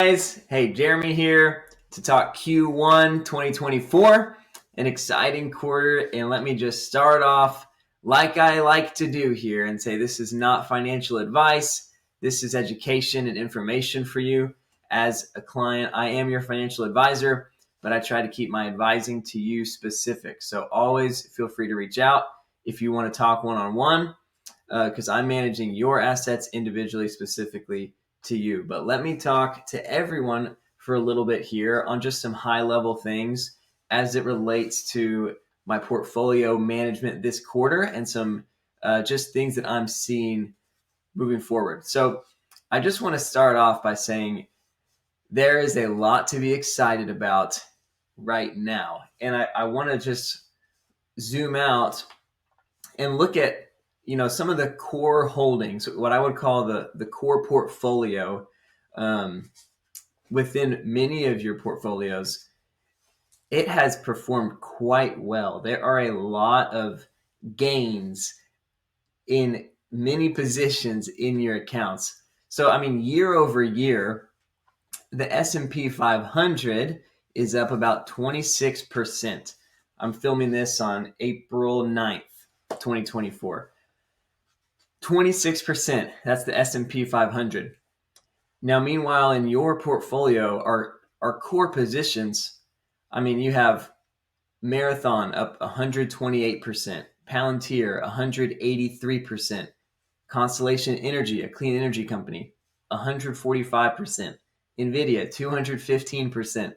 Guys, hey, Jeremy here to talk Q1 2024, an exciting quarter. And let me just start off like I like to do here and say this is not financial advice. This is education and information for you. As a client, I am your financial advisor, but I try to keep my advising to you specific. So always feel free to reach out if you want to talk one-on-one, because I'm managing your assets individually, specifically to you. But let me talk to everyone for a little bit here on just some high level things as it relates to my portfolio management this quarter and some just things that I'm seeing moving forward. So I just want to start off by saying there is a lot to be excited about right now. And I want to just zoom out and look at some of the core holdings, what I would call the core portfolio within many of your portfolios. It has performed quite well. There are a lot of gains in many positions in your accounts. So, I mean, year over year, the S&P 500 is up about 26%. I'm filming this on April 9th, 2024. 26%, that's the S&P 500. Now, meanwhile, in your portfolio are core positions. I mean, you have Marathon up 128%, Palantir 183%, Constellation Energy, a clean energy company, 145%, NVIDIA 215%,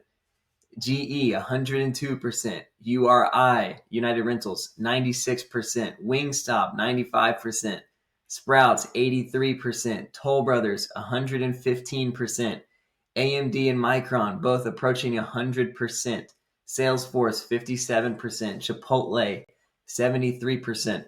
GE 102%, URI, United Rentals 96%, Wingstop 95%, Sprouts 83%, Toll Brothers 115%, AMD and Micron both approaching 100%, Salesforce 57%, Chipotle 73%.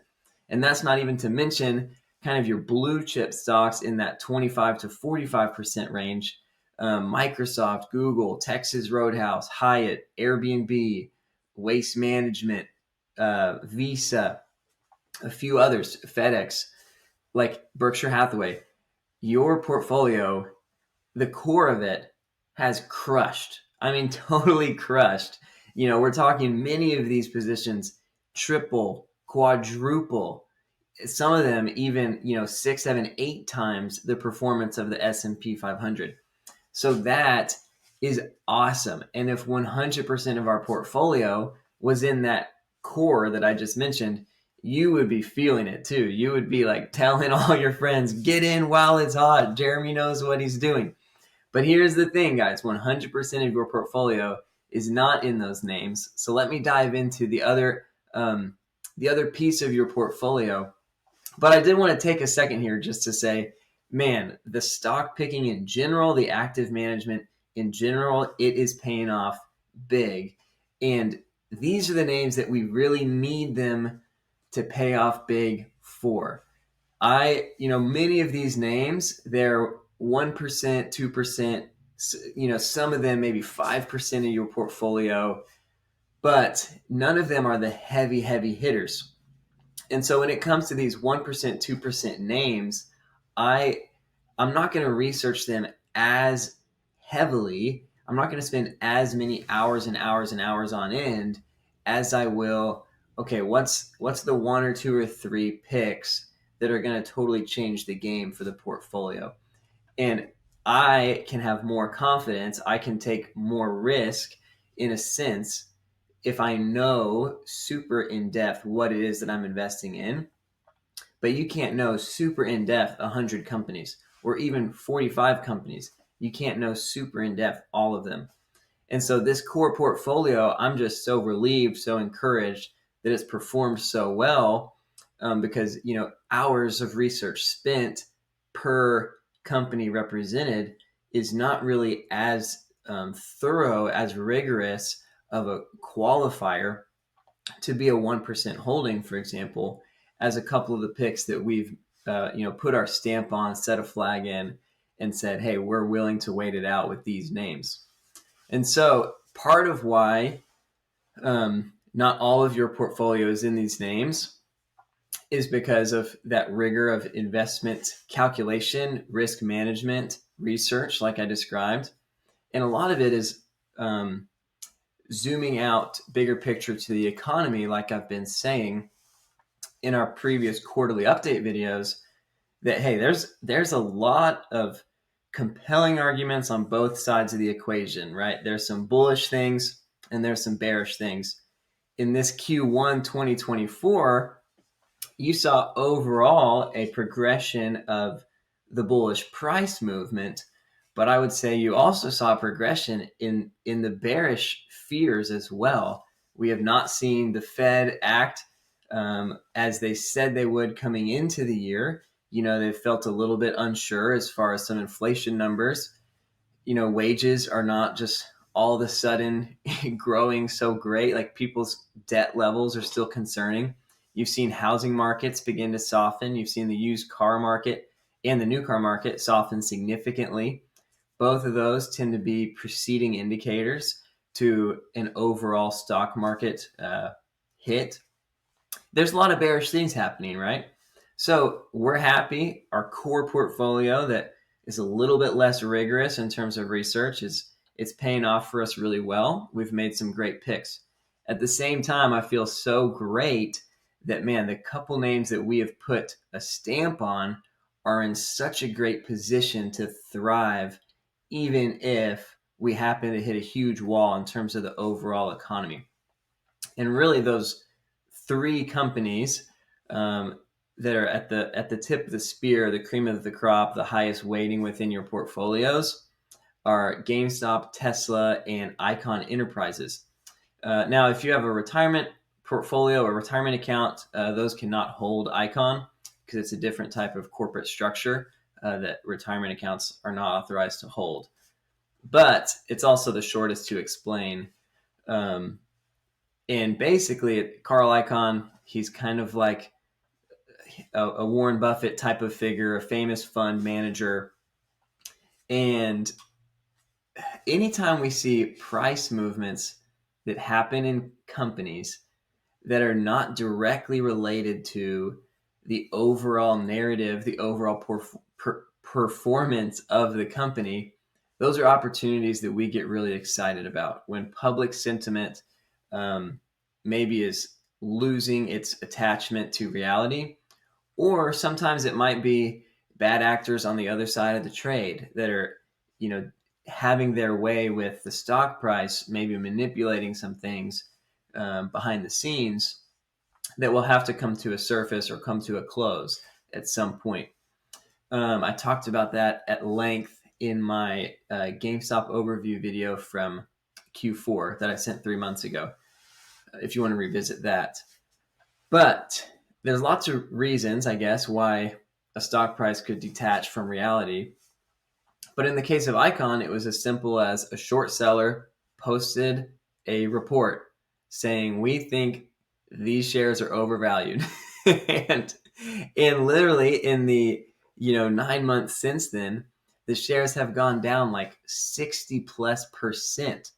And that's not even to mention kind of your blue chip stocks in that 25 to 45% range. Microsoft, Google, Texas Roadhouse, Hyatt, Airbnb, Waste Management, Visa, a few others, FedEx, like Berkshire Hathaway. Your portfolio, the core of it, has crushed. I mean, totally crushed. We're talking many of these positions triple, quadruple, some of them even 6, 7, 8 times the performance of the S&P 500. So that is awesome. And if 100% of our portfolio was in that core that I just mentioned, you would be feeling it too. You would be like telling all your friends, get in while it's hot. Jeremy knows what he's doing. But here's the thing, guys, 100% of your portfolio is not in those names. So let me dive into the other piece of your portfolio. But I did want to take a second here just to say, man, the stock picking in general, the active management in general, it is paying off big. And these are the names that we really need them to pay off big for. Many of these names, they're 1%, 2%, some of them maybe 5% of your portfolio, but none of them are the heavy hitters. And so when it comes to these 1%, 2% names, I'm not going to research them as heavily. I'm not going to spend as many hours and hours and hours on end as I will, okay, what's the 1 or 2 or 3 picks that are going to totally change the game for the portfolio? And I can have more confidence. I can take more risk in a sense if I know super in depth what it is that I'm investing in. But you can't know super in depth 100 companies or even 45 companies. You can't know super in depth all of them. And so this core portfolio, I'm just so relieved, so encouraged that it's performed so well, because hours of research spent per company represented is not really as thorough, as rigorous of a qualifier to be a 1% holding, for example, as a couple of the picks that we've put our stamp on, set a flag in, and said, hey, we're willing to wait it out with these names. And so part of why not all of your portfolio is in these names is because of that rigor of investment calculation, risk management, research, like I described. And a lot of it is zooming out bigger picture to the economy, like I've been saying in our previous quarterly update videos, that hey, there's a lot of compelling arguments on both sides of the equation, right? There's some bullish things and there's some bearish things. In this Q1 2024, you saw overall a progression of the bullish price movement, but I would say you also saw a progression in the bearish fears as well. We have not seen the Fed act as they said they would coming into the year. They felt a little bit unsure as far as some inflation numbers. Wages are not just all of a sudden growing so great. Like, people's debt levels are still concerning. You've seen housing markets begin to soften. You've seen the used car market and the new car market soften significantly. Both of those tend to be preceding indicators to an overall stock market hit. There's a lot of bearish things happening, right? So we're happy. Our core portfolio that is a little bit less rigorous in terms of research it's paying off for us really well. We've made some great picks. At the same time, I feel so great that, man, the couple names that we have put a stamp on are in such a great position to thrive, even if we happen to hit a huge wall in terms of the overall economy. And really, those three companies that are at the tip of the spear, the cream of the crop, the highest weighting within your portfolios are GameStop, Tesla, and Icon Enterprises. Now, if you have a retirement portfolio or retirement account, those cannot hold Icon because it's a different type of corporate structure that retirement accounts are not authorized to hold. But it's also the shortest to explain. And basically, Carl Icahn, he's kind of like a Warren Buffett type of figure, a famous fund manager. And anytime we see price movements that happen in companies that are not directly related to the overall narrative, the overall performance of the company, those are opportunities that we get really excited about. When public sentiment maybe is losing its attachment to reality, or sometimes it might be bad actors on the other side of the trade that are, having their way with the stock price, maybe manipulating some things behind the scenes that will have to come to a surface or come to a close at some point. I talked about that at length in my GameStop overview video from Q4 that I sent 3 months ago, if you want to revisit that. But there's lots of reasons, I guess, why a stock price could detach from reality. But in the case of Icon, it was as simple as a short seller posted a report saying, we think these shares are overvalued. and literally in the 9 months since then, the shares have gone down like 60+%,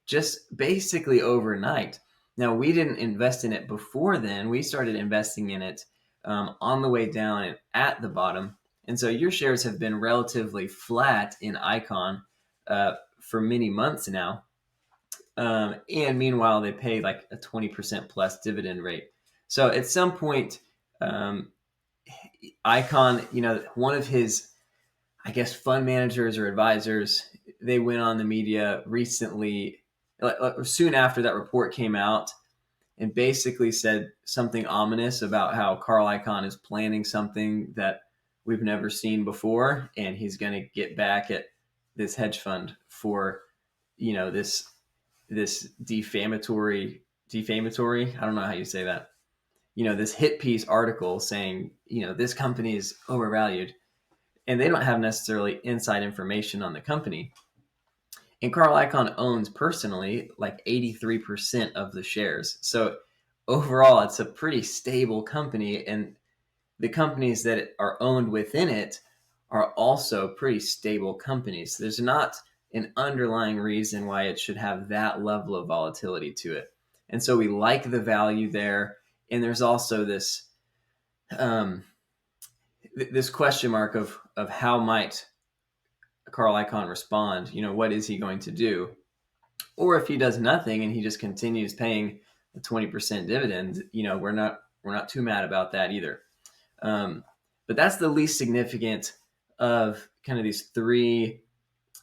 just basically overnight. Now, we didn't invest in it before then. We started investing in it on the way down and at the bottom. And so your shares have been relatively flat in Icon for many months now. And meanwhile, they pay like a 20% plus dividend rate. So at some point, Icon, one of his, I guess, fund managers or advisors, they went on the media recently, soon after that report came out, and basically said something ominous about how Carl Icahn is planning something that we've never seen before, and he's going to get back at this hedge fund for, this defamatory, I don't know how you say that, this hit piece article saying, this company is overvalued, and they don't have necessarily inside information on the company. And Carl Icahn owns personally like 83% of the shares. So overall, it's a pretty stable company. And the companies that are owned within it are also pretty stable companies. There's not an underlying reason why it should have that level of volatility to it. And so we like the value there. And there's also this this question mark of how might Carl Icahn respond? What is he going to do? Or if he does nothing and he just continues paying a 20% dividend, we're not too mad about that either. But that's the least significant of kind of these three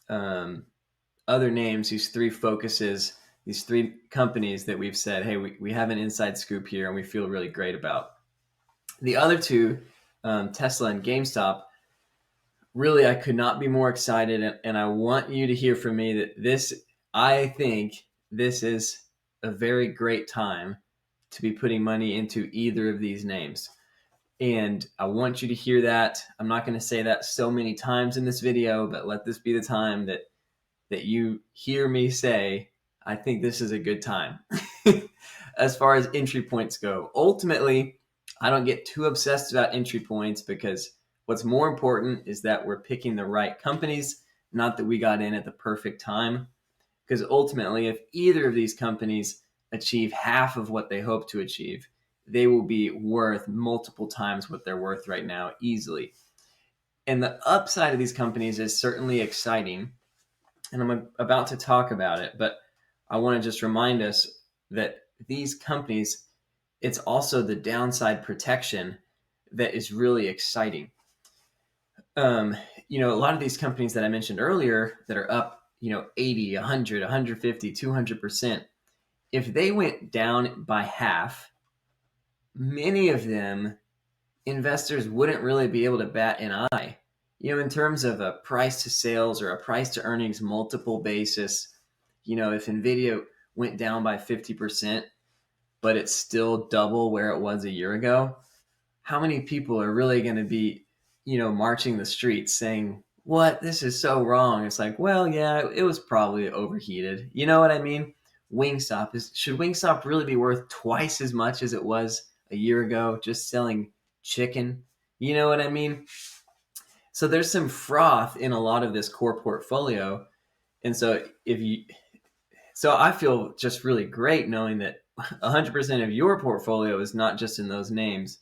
other names, these three focuses, these three companies that we've said, hey, we have an inside scoop here and we feel really great about. The other two, Tesla and GameStop, really, I could not be more excited. And I want you to hear from me that I think this is a very great time to be putting money into either of these names. And I want you to hear that. I'm not going to say that so many times in this video, but let this be the time that you hear me say, I think this is a good time. As far as entry points go, ultimately, I don't get too obsessed about entry points because what's more important is that we're picking the right companies, not that we got in at the perfect time. Because ultimately, if either of these companies achieve half of what they hope to achieve, they will be worth multiple times what they're worth right now easily. And the upside of these companies is certainly exciting, and I'm about to talk about it, but I want to just remind us that these companies, it's also the downside protection that is really exciting. A lot of these companies that I mentioned earlier that are up, 80, 100, 150, 200%, if they went down by half, many of them, investors wouldn't really be able to bat an eye. In terms of a price to sales or a price to earnings multiple basis, if NVIDIA went down by 50%, but it's still double where it was a year ago, how many people are really going to be, marching the streets saying, what, this is so wrong? It's like, well, yeah, it was probably overheated. You know what I mean? Should Wingstop really be worth twice as much as it was a year ago, just selling chicken? You know what I mean? So there's some froth in a lot of this core portfolio. And so I feel just really great knowing that 100% of your portfolio is not just in those names,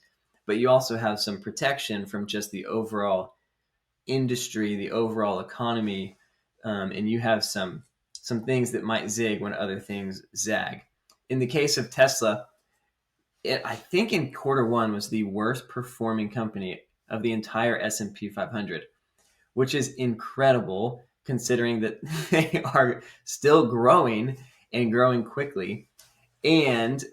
but you also have some protection from just the overall industry, the overall economy, and you have some things that might zig when other things zag. In the case of Tesla, I think in Q1 was the worst performing company of the entire S&P 500, which is incredible considering that they are still growing and growing quickly. And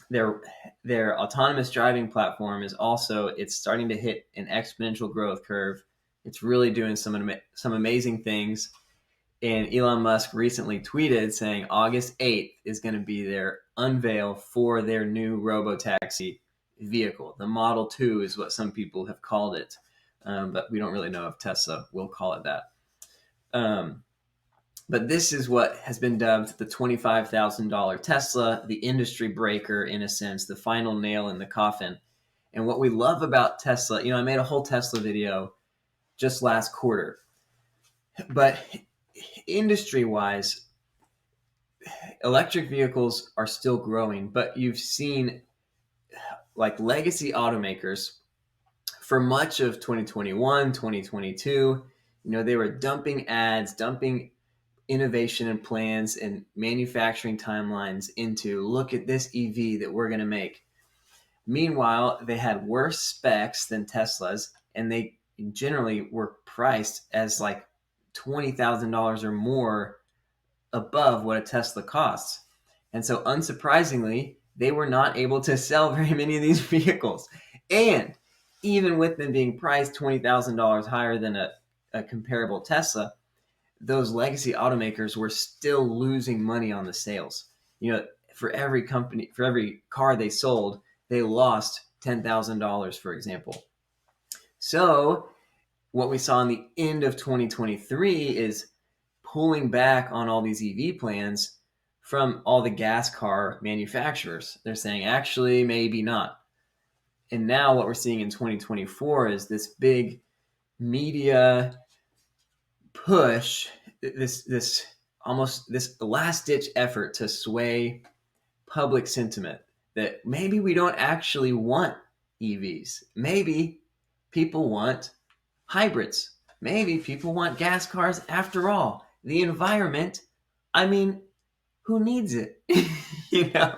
their autonomous driving platform is also, it's starting to hit an exponential growth curve. It's really doing some amazing things. And Elon Musk recently tweeted saying August 8th is going to be their unveil for their new robotaxi vehicle. The Model 2 is what some people have called it, but we don't really know if Tesla will call it that. But this is what has been dubbed the $25,000 Tesla, the industry breaker in a sense, the final nail in the coffin. And what we love about Tesla, I made a whole Tesla video just last quarter. But industry-wise, electric vehicles are still growing, but you've seen like legacy automakers for much of 2021, 2022, they were dumping ads, dumping innovation and plans and manufacturing timelines into, look at this EV that we're going to make. Meanwhile, they had worse specs than Teslas, and they generally were priced as like $20,000 or more above what a Tesla costs. And so unsurprisingly, they were not able to sell very many of these vehicles. And even with them being priced $20,000 higher than a comparable Tesla, those legacy automakers were still losing money on the sales. For every car they sold, they lost $10,000, for example. So what we saw in the end of 2023 is pulling back on all these EV plans from all the gas car manufacturers. They're saying, actually, maybe not. And now what we're seeing in 2024 is this big media push, this last-ditch effort to sway public sentiment that maybe we don't actually want EVs. Maybe people want hybrids. maybe people want gas cars after all. The environment, I mean, who needs it? you know,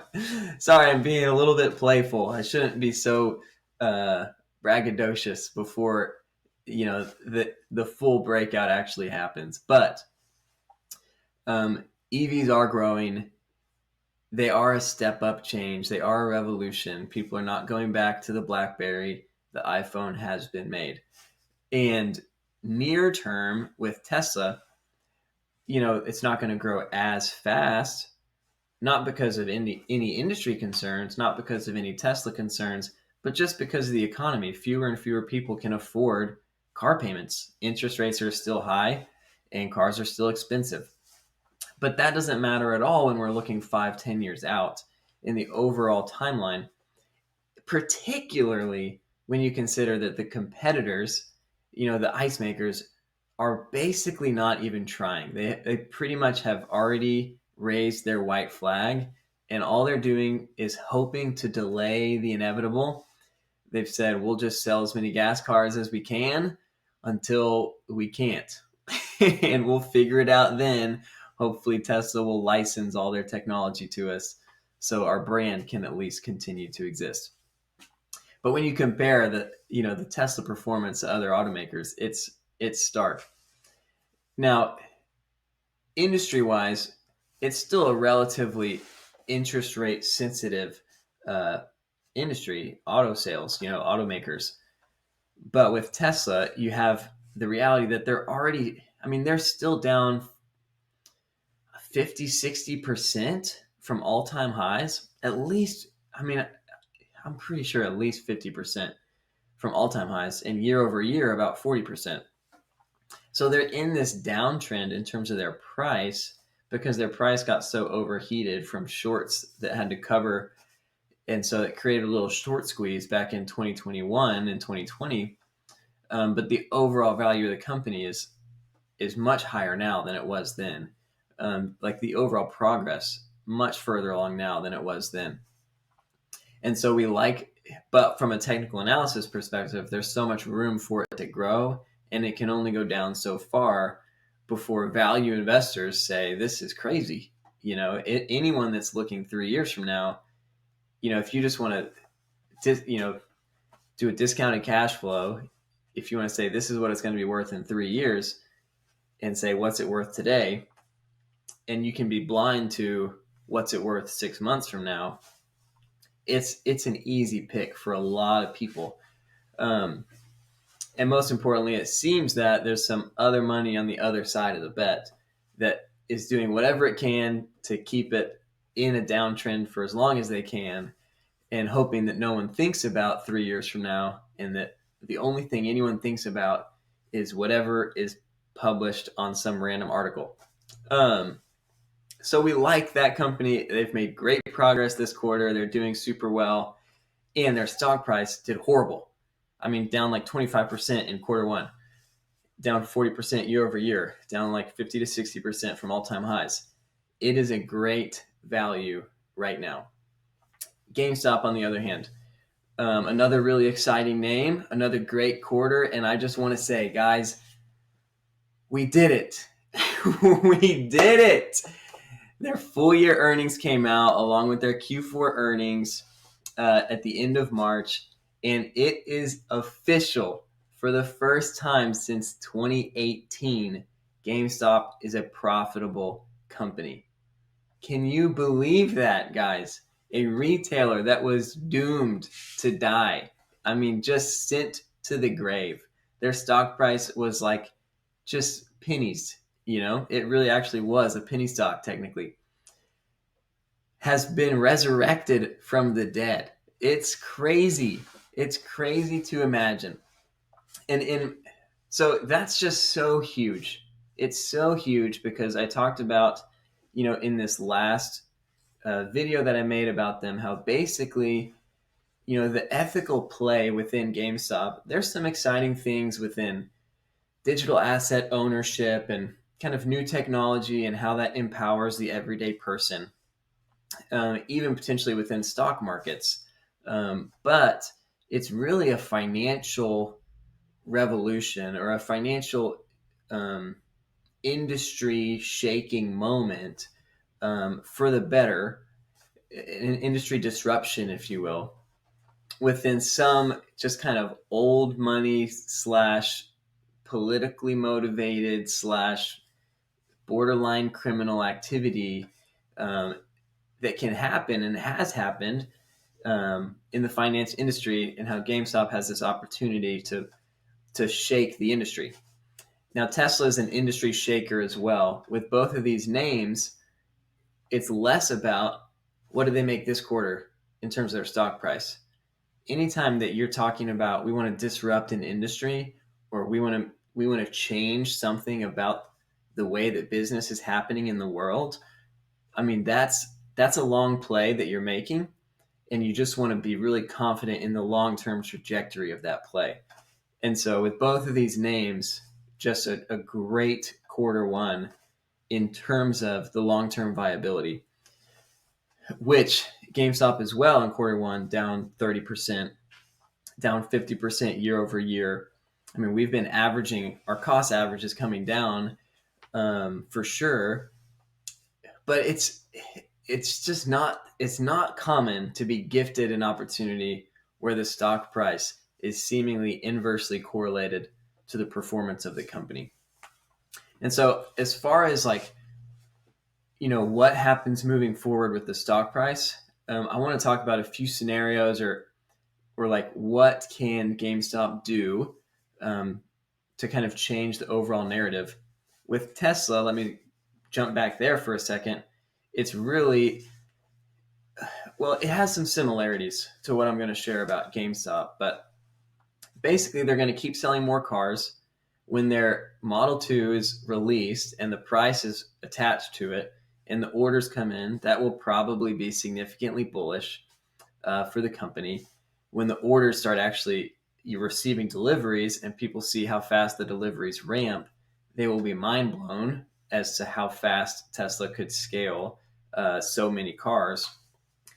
sorry, I'm being a little bit playful. I shouldn't be so braggadocious before the full breakout actually happens. But EVs are growing. They are a step up change. They are a revolution. People are not going back to the BlackBerry. The iPhone has been made. And near term with Tesla, it's not going to grow as fast, not because of any industry concerns, not because of any Tesla concerns, but just because of the economy. Fewer and fewer people can afford car payments. Interest rates are still high and cars are still expensive. But that doesn't matter at all when we're looking 5-10 years out in the overall timeline, particularly when you consider that the competitors, the ice makers, are basically not even trying. They pretty much have already raised their white flag, and all they're doing is hoping to delay the inevitable. They've said, we'll just sell as many gas cars as we can until we can't. And we'll figure it out then. Hopefully Tesla will license all their technology to us so our brand can at least continue to exist. But when you compare the Tesla performance to other automakers, it's stark. Now, industry-wise, it's still a relatively interest rate sensitive industry, auto sales, automakers. But with Tesla, you have the reality that they're still down 50-60% from all-time highs. At least, I'm pretty sure at least 50% from all-time highs, and year over year about 40%. So they're in this downtrend in terms of their price because their price got so overheated from shorts that had to cover. And so it created a little short squeeze back in 2021 and 2020. But the overall value of the company is much higher now than it was then. Like the overall progress, much further along now than it was then. And so but from a technical analysis perspective, there's so much room for it to grow, and it can only go down so far before value investors say, this is crazy. Anyone that's looking 3 years from now, if you just want to, do a discounted cash flow, if you want to say this is what it's going to be worth in 3 years and say, what's it worth today? And you can be blind to what's it worth 6 months from now. It's an easy pick for a lot of people. And most importantly, it seems that there's some other money on the other side of the bet that is doing whatever it can to keep it in a downtrend for as long as they can, and hoping that no one thinks about 3 years from now, and that the only thing anyone thinks about is whatever is published on some random article. So we like that company. They've made great progress this quarter. They're doing super well, and their stock price did horrible. Down like 25% in quarter one, down 40% year over year, down like 50 to 60% from all-time highs. It is a great value right now. GameStop, on the other hand, another really exciting name, another great quarter, and I just want to say, guys, we did it. We did it. Their full year earnings came out along with their Q4 earnings at the end of March, and it is official. For the first time since 2018, GameStop is a profitable company. Can you believe that, guys? A retailer that was doomed to die. Just sent to the grave. Their stock price was like just pennies. It really actually was a penny stock, technically. Has been resurrected from the dead. It's crazy. It's crazy to imagine. And so that's just so huge. It's so huge because I talked about, in this last video that I made about them, how basically, the ethical play within GameStop, there's some exciting things within digital asset ownership and kind of new technology and how that empowers the everyday person, even potentially within stock markets. But it's really a financial revolution or a financial industry shaking moment for the better, an industry disruption, if you will, within some just kind of old money slash politically motivated slash borderline criminal activity that can happen and has happened in the finance industry, and how GameStop has this opportunity to shake the industry. Now, Tesla is an industry shaker as well. With both of these names, it's less about what did they make this quarter in terms of their stock price. Anytime that you're talking about we want to disrupt an industry, or we want to change something about the way that business is happening in the world, I mean, that's a long play that you're making, and you just want to be really confident in the long-term trajectory of that play. And so with both of these names, just a great quarter one in terms of the long-term viability, which GameStop as well in quarter one, down 30%, down 50% year over year. I mean, we've been averaging, our cost average is coming down for sure, but it's just not, it's not common to be gifted an opportunity where the stock price is seemingly inversely correlated to the performance of the company. And so as far as like, what happens moving forward with the stock price, I want to talk about a few scenarios or like what can GameStop do to kind of change the overall narrative. With Tesla, let me jump back there for a second. It's really, well, it has some similarities to what I'm going to share about GameStop, but basically they're going to keep selling more cars. When their Model 2 is released and the price is attached to it and the orders come in, that will probably be significantly bullish for the company. When the orders start actually you're receiving deliveries and people see how fast the deliveries ramp, they will be mind blown as to how fast Tesla could scale so many cars.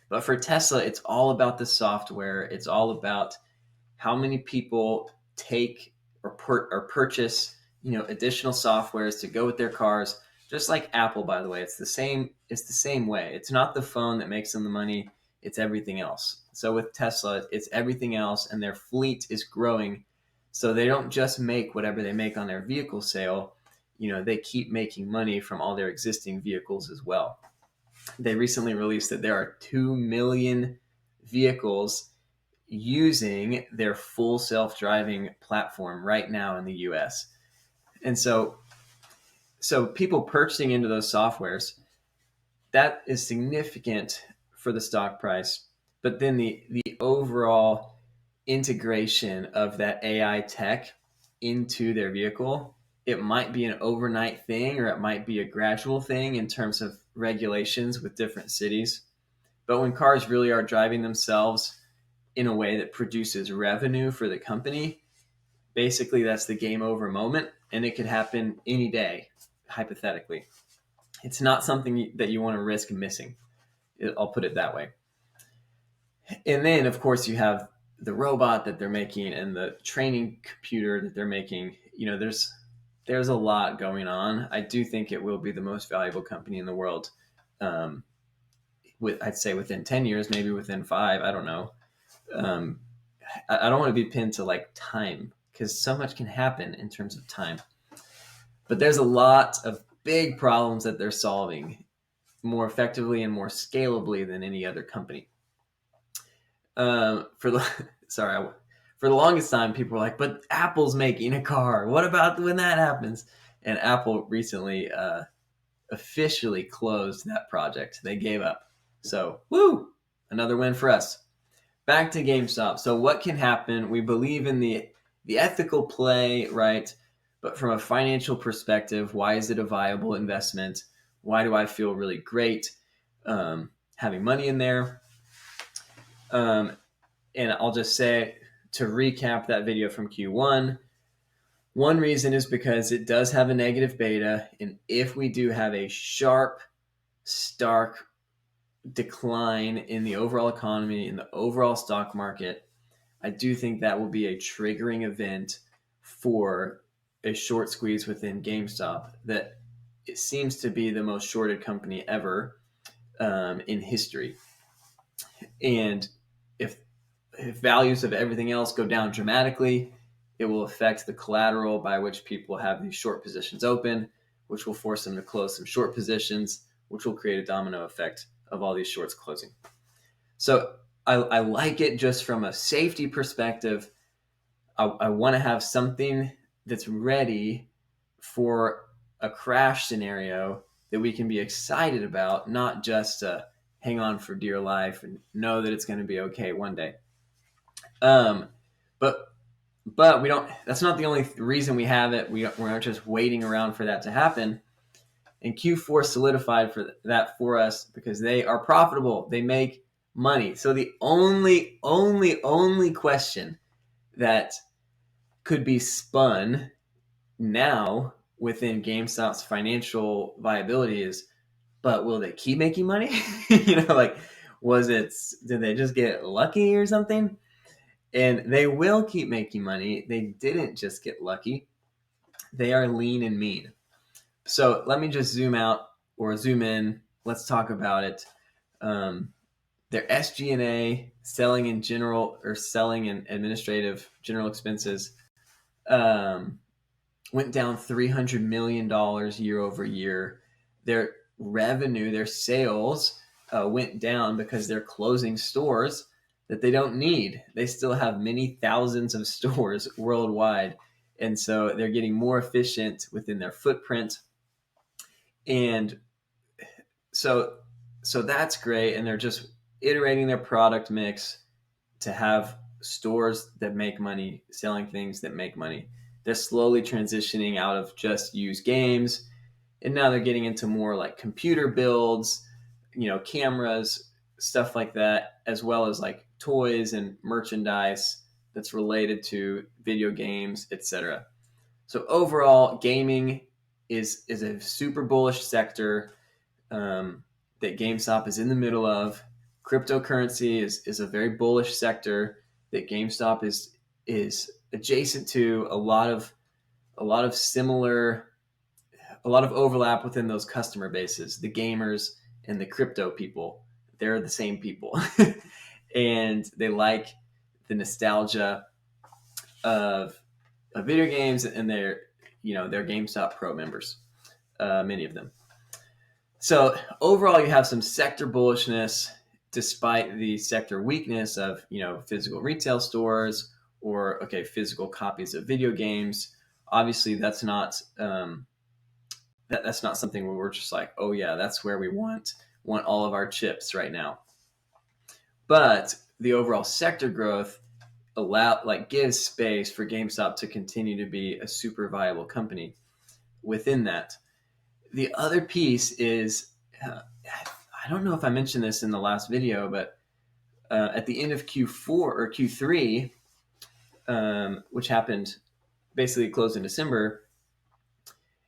But for Tesla, it's all about the software. It's all about how many people take or purchase, additional softwares to go with their cars. Just like Apple, by the way, it's the same way. It's not the phone that makes them the money. It's everything else. So with Tesla, it's everything else, and their fleet is growing. So they don't just make whatever they make on their vehicle sale. They keep making money from all their existing vehicles as well. They recently released that there are 2 million vehicles using their full self-driving platform right now in the US. And so people purchasing into those softwares, that is significant for the stock price. But then the overall integration of that AI tech into their vehicle, it might be an overnight thing or it might be a gradual thing in terms of regulations with different cities. But when cars really are driving themselves in a way that produces revenue for the company, basically that's the game over moment, and it could happen any day, hypothetically. It's not something that you want to risk missing. I'll put it that way. And then, of course, you have the robot that they're making and the training computer that they're making. There's a lot going on. I do think it will be the most valuable company in the world. I'd say within 10 years, maybe within 5, I don't know. I don't want to be pinned to like time because so much can happen in terms of time. But there's a lot of big problems that they're solving more effectively and more scalably than any other company. For the longest time, people were like, but Apple's making a car. What about when that happens? And Apple recently officially closed that project. They gave up. So, woo, another win for us. Back to GameStop. So what can happen? We believe in the ethical play, right? But from a financial perspective, why is it a viable investment? Why do I feel really great having money in there? And I'll just say, to recap that video from Q1, one reason is because it does have a negative beta. And if we do have a sharp, stark decline in the overall economy, in the overall stock market, I do think that will be a triggering event for a short squeeze within GameStop that it seems to be the most shorted company ever in history. And if values of everything else go down dramatically, it will affect the collateral by which people have these short positions open, which will force them to close some short positions, which will create a domino effect of all these shorts closing. So I like it just from a safety perspective. I want to have something that's ready for a crash scenario that we can be excited about, not just hang on for dear life and know that it's going to be okay one day. But we don't. That's not the only reason we have it. We aren't just waiting around for that to happen. And Q4 solidified for that for us because they are profitable. They make money. So the only question that could be spun now within GameStop's financial viability is, but will they keep making money? Like, did they just get lucky or something? And they will keep making money. They didn't just get lucky. They are lean and mean. So let me just zoom out or zoom in. Let's talk about it. Their SG&A, selling and administrative general expenses, went down $300 million year over year. Their revenue, their sales went down because they're closing stores that they don't need. They still have many thousands of stores worldwide. And so they're getting more efficient within their footprint. And so that's great. And they're just iterating their product mix to have stores that make money, selling things that make money. They're slowly transitioning out of just used games. And now they're getting into more like computer builds, cameras, stuff like that, as well as like toys and merchandise that's related to video games, etc. So overall, gaming is a super bullish sector that GameStop is in the middle of. Cryptocurrency is a very bullish sector that GameStop is adjacent to. A lot of overlap within those customer bases. The gamers and the crypto people, they're the same people. And they like the nostalgia of video games, and they're GameStop Pro members, many of them. So overall, you have some sector bullishness despite the sector weakness of physical retail stores or physical copies of video games. Obviously, that's not that's not something where we're just like, oh yeah, that's where we want all of our chips right now. But the overall sector growth gives space for GameStop to continue to be a super viable company within that. The other piece is, I don't know if I mentioned this in the last video, but at the end of Q4 or Q3, which happened basically closed in December,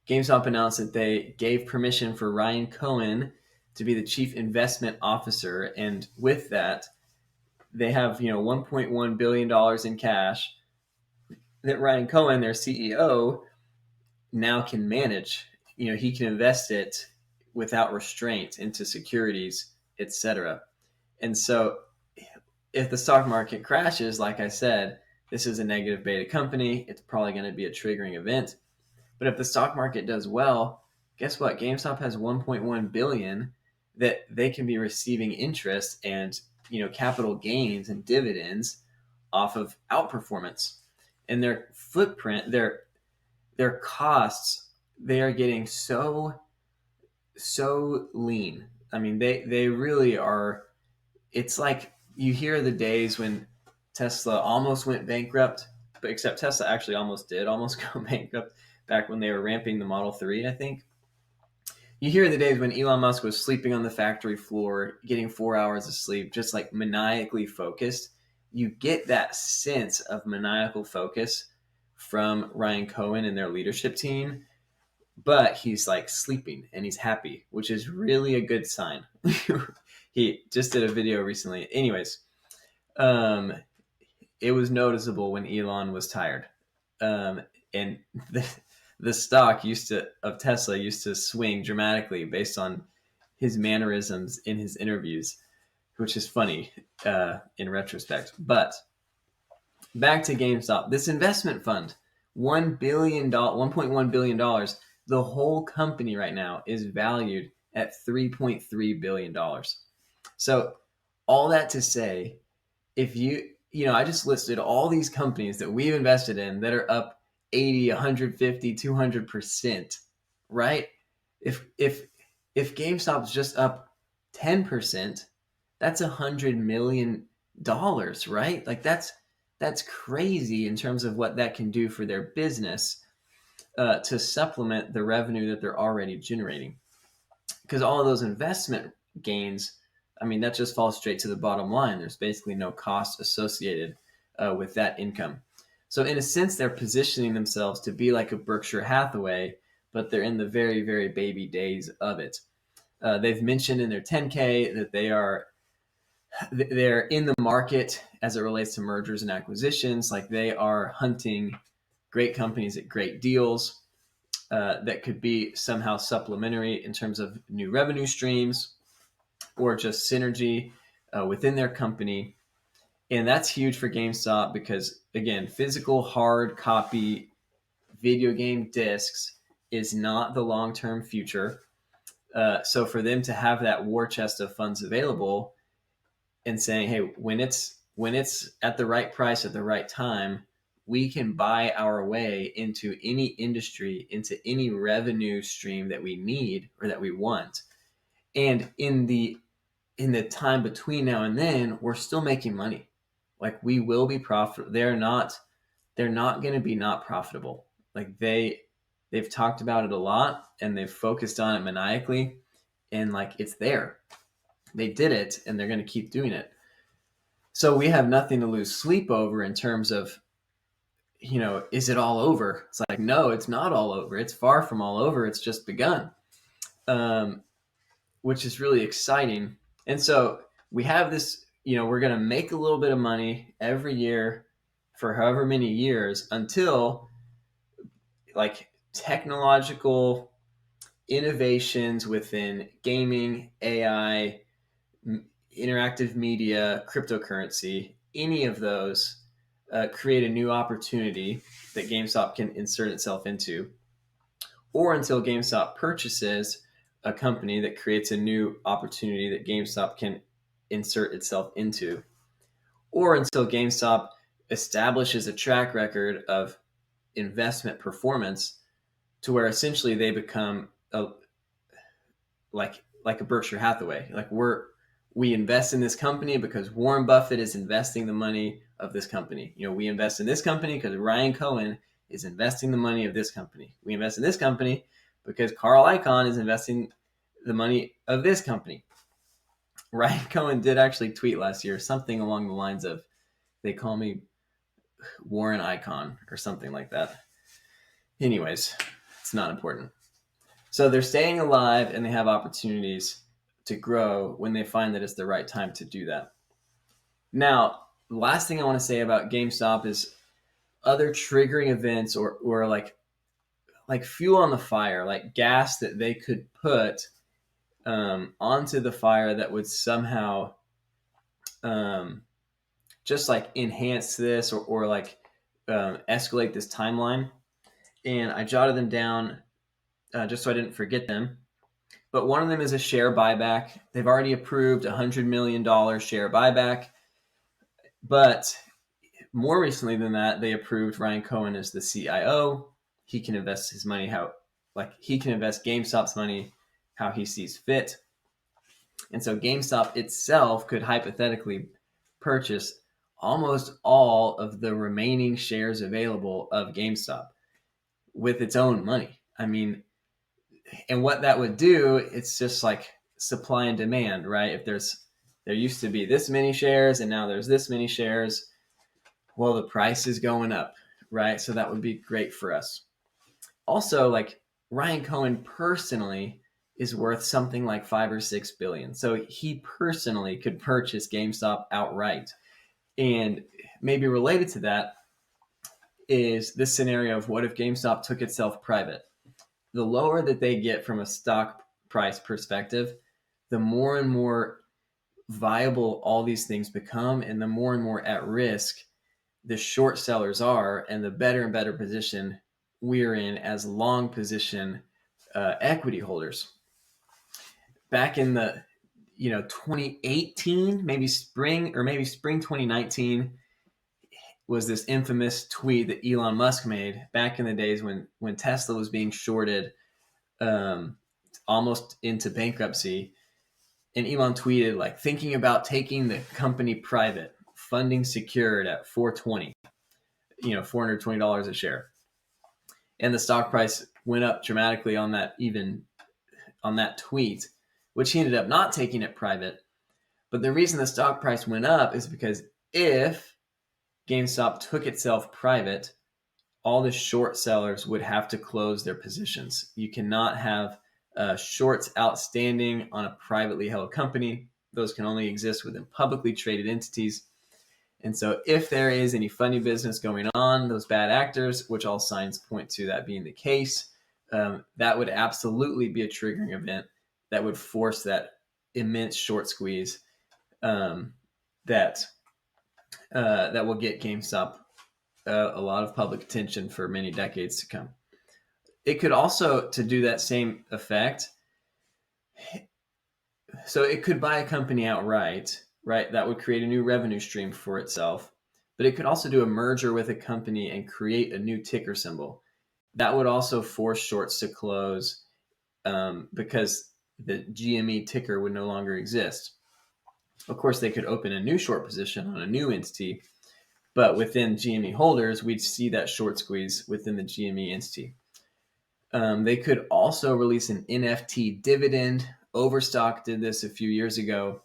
GameStop announced that they gave permission for Ryan Cohen to be the chief investment officer. And with that, they have, $1.1 billion in cash that Ryan Cohen, their CEO, now can manage. He can invest it without restraint into securities, etc. And so if the stock market crashes, like I said, this is a negative beta company. It's probably going to be a triggering event. But if the stock market does well, guess what? GameStop has 1.1 billion that they can be receiving interest and capital gains and dividends off of outperformance. And their footprint, their costs, they are getting so lean. I mean, they really are. It's like you hear the days when Tesla almost went bankrupt, but except Tesla actually almost go bankrupt back when they were ramping the Model 3, I think. You hear the days when Elon Musk was sleeping on the factory floor, getting 4 hours of sleep, just like maniacally focused. You get that sense of maniacal focus from Ryan Cohen and their leadership team, but he's like sleeping and he's happy, which is really a good sign. He just did a video recently. Anyways, it was noticeable when Elon was tired. And the stock of Tesla used to swing dramatically based on his mannerisms in his interviews, which is funny in retrospect. But back to GameStop, this investment fund, $1.1 billion. The whole company right now is valued at $3.3 billion. So all that to say, if I just listed all these companies that we've invested in that are up 80, 150, 200%, right? If GameStop's just up 10%, that's $100 million, right? Like that's crazy in terms of what that can do for their business to supplement the revenue that they're already generating. Because all of those investment gains, I mean, that just falls straight to the bottom line. There's basically no cost associated with that income. So in a sense, they're positioning themselves to be like a Berkshire Hathaway, but they're in the very, very baby days of it. They've mentioned in their 10K that they're in the market as it relates to mergers and acquisitions. Like they are hunting great companies at great deals that could be somehow supplementary in terms of new revenue streams or just synergy within their company. And that's huge for GameStop because, again, physical hard copy video game discs is not the long-term future. So for them to have that war chest of funds available and saying, hey, when it's at the right price at the right time, we can buy our way into any industry, into any revenue stream that we need or that we want. And in the time between now and then, we're still making money. Like we will be profitable. They're not going to be not profitable. Like they've talked about it a lot and they've focused on it maniacally, and like it's there. They did it and they're going to keep doing it. So we have nothing to lose sleep over in terms of, is it all over? It's like, no, it's not all over. It's far from all over. It's just begun, which is really exciting. And so we have this, we're going to make a little bit of money every year for however many years until like technological innovations within gaming, AI, interactive media, cryptocurrency, any of those create a new opportunity that GameStop can insert itself into, or until GameStop purchases a company that creates a new opportunity that GameStop can insert itself into, or until GameStop establishes a track record of investment performance to where essentially they become like a Berkshire Hathaway. Like we invest in this company because Warren Buffett is investing the money of this company. We invest in this company because Ryan Cohen is investing the money of this company. We invest in this company because Carl Icahn is investing the money of this company. Ryan Cohen did actually tweet last year something along the lines of, they call me Warren Icahn or something like that. Anyways, it's not important. So they're staying alive and they have opportunities to grow when they find that it's the right time to do that. Now, the last thing I want to say about GameStop is other triggering events or like fuel on the fire, like gas that they could put onto the fire that would somehow just like enhance this or like escalate this timeline. And I jotted them down just so I didn't forget them. But one of them is a share buyback. They've already approved a $100 million share buyback. But more recently than that, they approved Ryan Cohen as the CIO. He can invest his money he can invest GameStop's money how he sees fit. And so GameStop itself could hypothetically purchase almost all of the remaining shares available of GameStop with its own money. I mean, and what that would do, it's just like supply and demand, right? If there used to be this many shares and now there's this many shares, well, the price is going up, right? So that would be great for us. Also, like Ryan Cohen personally is worth something like 5 or 6 billion. So he personally could purchase GameStop outright. And maybe related to that, is this scenario of what if GameStop took itself private. The lower that they get from a stock price perspective, the more and more viable all these things become, and the more and more at risk the short sellers are, and the better and better position we're in as long position equity holders. Back in the 2018, maybe spring 2019, was this infamous tweet that Elon Musk made back in the days when Tesla was being shorted almost into bankruptcy. And Elon tweeted, like, thinking about taking the company private, funding secured at $420 a share. And the stock price went up dramatically on that tweet, which he ended up not taking it private. But the reason the stock price went up is because if GameStop took itself private, all the short sellers would have to close their positions. You cannot have shorts outstanding on a privately held company. Those can only exist within publicly traded entities. And so if there is any funny business going on, those bad actors, which all signs point to that being the case, that would absolutely be a triggering event that would force that immense short squeeze that will get GameStop a lot of public attention for many decades to come. It could also, to do that same effect, so it could buy a company outright, right? That would create a new revenue stream for itself. But it could also do a merger with a company and create a new ticker symbol. That would also force shorts to close because the GME ticker would no longer exist. Of course, they could open a new short position on a new entity, but within GME holders, we'd see that short squeeze within the GME entity. They could also release an NFT dividend. Overstock did this a few years ago,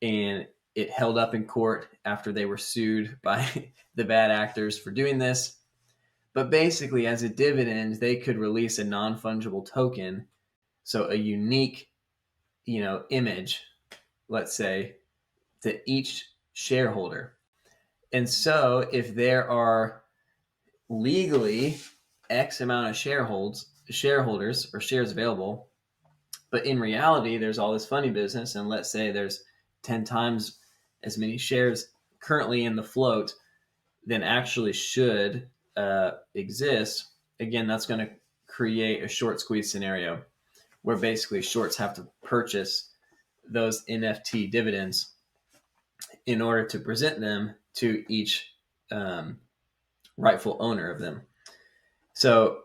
and it held up in court after they were sued by the bad actors for doing this. But basically, as a dividend, they could release a non-fungible token, so a unique, image, let's say, to each shareholder. And so if there are legally X amount of shareholders or shares available, but in reality, there's all this funny business, and let's say there's 10 times as many shares currently in the float than actually should exist, again, that's going to create a short squeeze scenario where basically shorts have to purchase those NFT dividends in order to present them to each rightful owner of them. So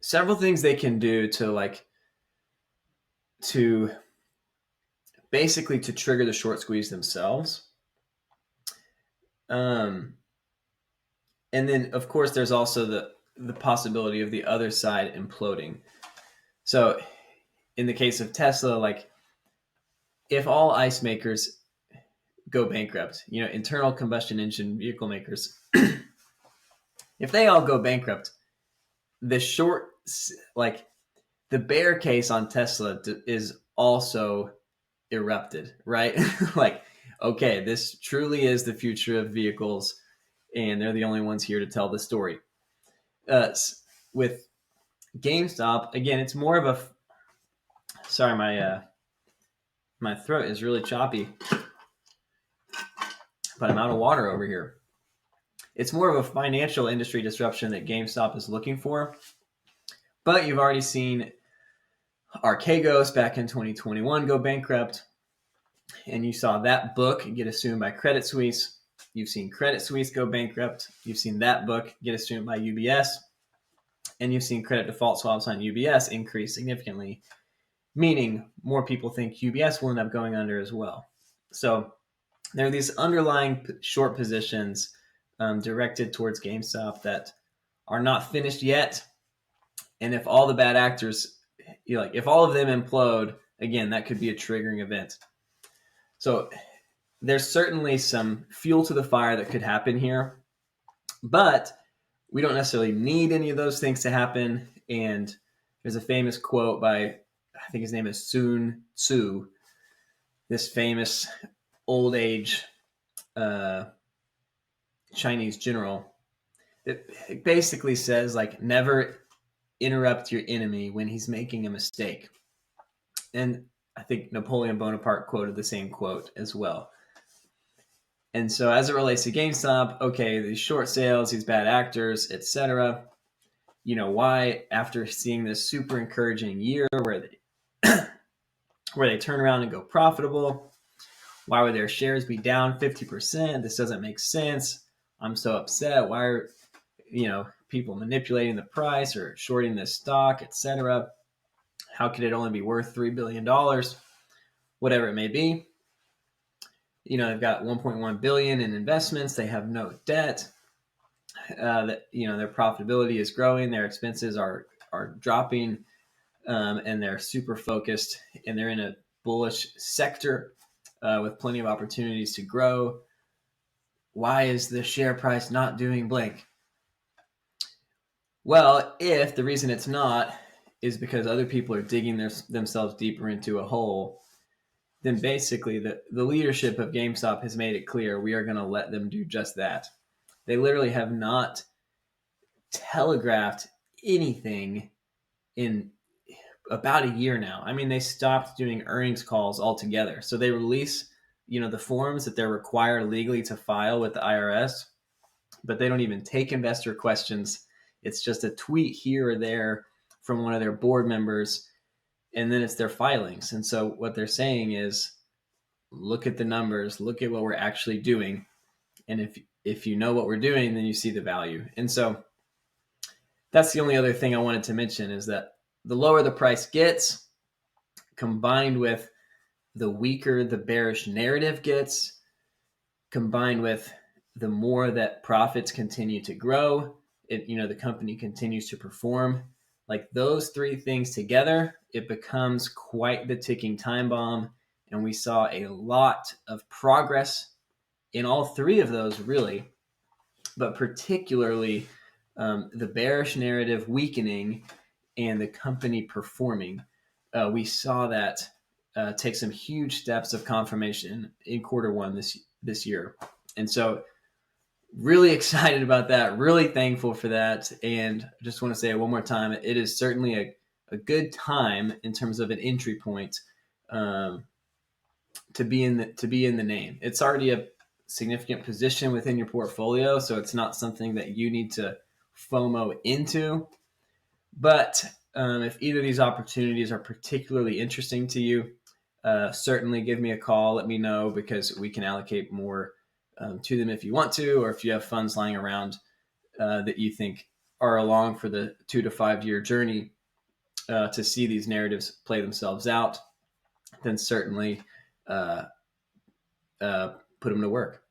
several things they can do to basically to trigger the short squeeze themselves. And then of course there's also the possibility of the other side imploding. So in the case of Tesla, like if all ICE makers go bankrupt, internal combustion engine vehicle makers, if they all go bankrupt, the bear case on Tesla is also erupted, right? Like, okay, this truly is the future of vehicles, and they're the only ones here to tell the story. With GameStop, again, it's more of a. Sorry, my throat is really choppy, but I'm out of water over here. It's more of a financial industry disruption that GameStop is looking for. But you've already seen Archegos back in 2021 go bankrupt, and you saw that book get assumed by Credit Suisse. You've seen Credit Suisse go bankrupt. You've seen that book get assumed by UBS, and you've seen credit default swaps on UBS increase significantly, meaning more people think UBS will end up going under as well. So there are these underlying short positions directed towards GameStop that are not finished yet. And if all the bad actors, if all of them implode, again, that could be a triggering event. So there's certainly some fuel to the fire that could happen here, but we don't necessarily need any of those things to happen. And there's a famous quote by, I think his name is Sun Tzu, this famous old age Chinese general, It basically says like never interrupt your enemy when he's making a mistake. And I think Napoleon Bonaparte quoted the same quote as well. And so as it relates to GameStop, okay, these short sales, these bad actors, etc. Why, after seeing this super encouraging year where they turn around and go profitable, why would their shares be down 50%? This doesn't make sense. I'm so upset. Why are people manipulating the price or shorting this stock, etc.? How could it only be worth $3 billion? Whatever it may be. They've got 1.1 billion in investments. They have no debt. Their profitability is growing. Their expenses are dropping, and they're super focused. And they're in a bullish sector with plenty of opportunities to grow. Why is the share price not doing blank? Well, if the reason it's not is because other people are digging themselves deeper into a hole, then basically the leadership of GameStop has made it clear we are going to let them do just that. They literally have not telegraphed anything in about a year now. I mean, they stopped doing earnings calls altogether. So they release, the forms that they're required legally to file with the IRS, but they don't even take investor questions. It's just a tweet here or there from one of their board members, and then it's their filings. And so what they're saying is, look at the numbers, look at what we're actually doing. And if you know what we're doing, then you see the value. And so that's the only other thing I wanted to mention, is that the lower the price gets, combined with the weaker the bearish narrative gets, combined with the more that profits continue to grow, the company continues to perform. Like those three things together, it becomes quite the ticking time bomb. And we saw a lot of progress in all three of those, really, but particularly the bearish narrative weakening and the company performing. We saw that take some huge steps of confirmation in Q1 this year. And so really excited about that, really thankful for that. And I just want to say it one more time, it is certainly a good time in terms of an entry point to be in the name. It's already a significant position within your portfolio, so it's not something that you need to FOMO into. But if either of these opportunities are particularly interesting to you, certainly give me a call. Let me know, because we can allocate more to them if you want to, or if you have funds lying around that you think are along for the 2 to 5 year journey to see these narratives play themselves out, then certainly put them to work.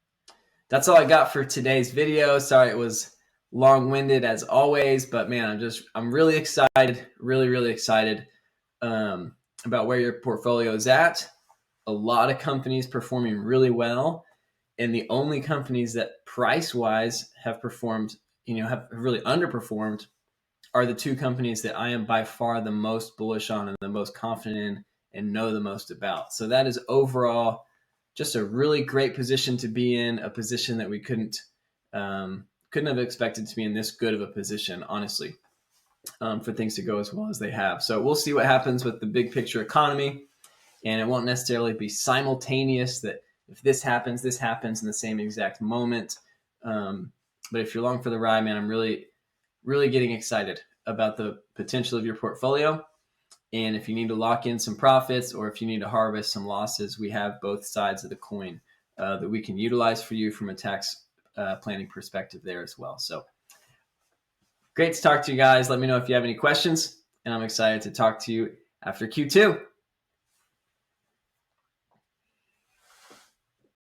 That's all I got for today's video. Sorry it was long-winded as always, but man, I'm really excited, really excited about where your portfolio is at. A lot of companies performing really well, and the only companies that price-wise have performed, have really underperformed, are the two companies that I am by far the most bullish on and the most confident in and know the most about. So that is overall just a really great position to be in, a position that we couldn't have expected to be in this good of a position, honestly, for things to go as well as they have. So we'll see what happens with the big picture economy, and it won't necessarily be simultaneous that if this happens in the same exact moment. But if you're along for the ride, man, I'm really getting excited about the potential of your portfolio. And if you need to lock in some profits, or if you need to harvest some losses, we have both sides of the coin that we can utilize for you from a tax planning perspective there as well. So great to talk to you guys. Let me know if you have any questions, and I'm excited to talk to you after Q2.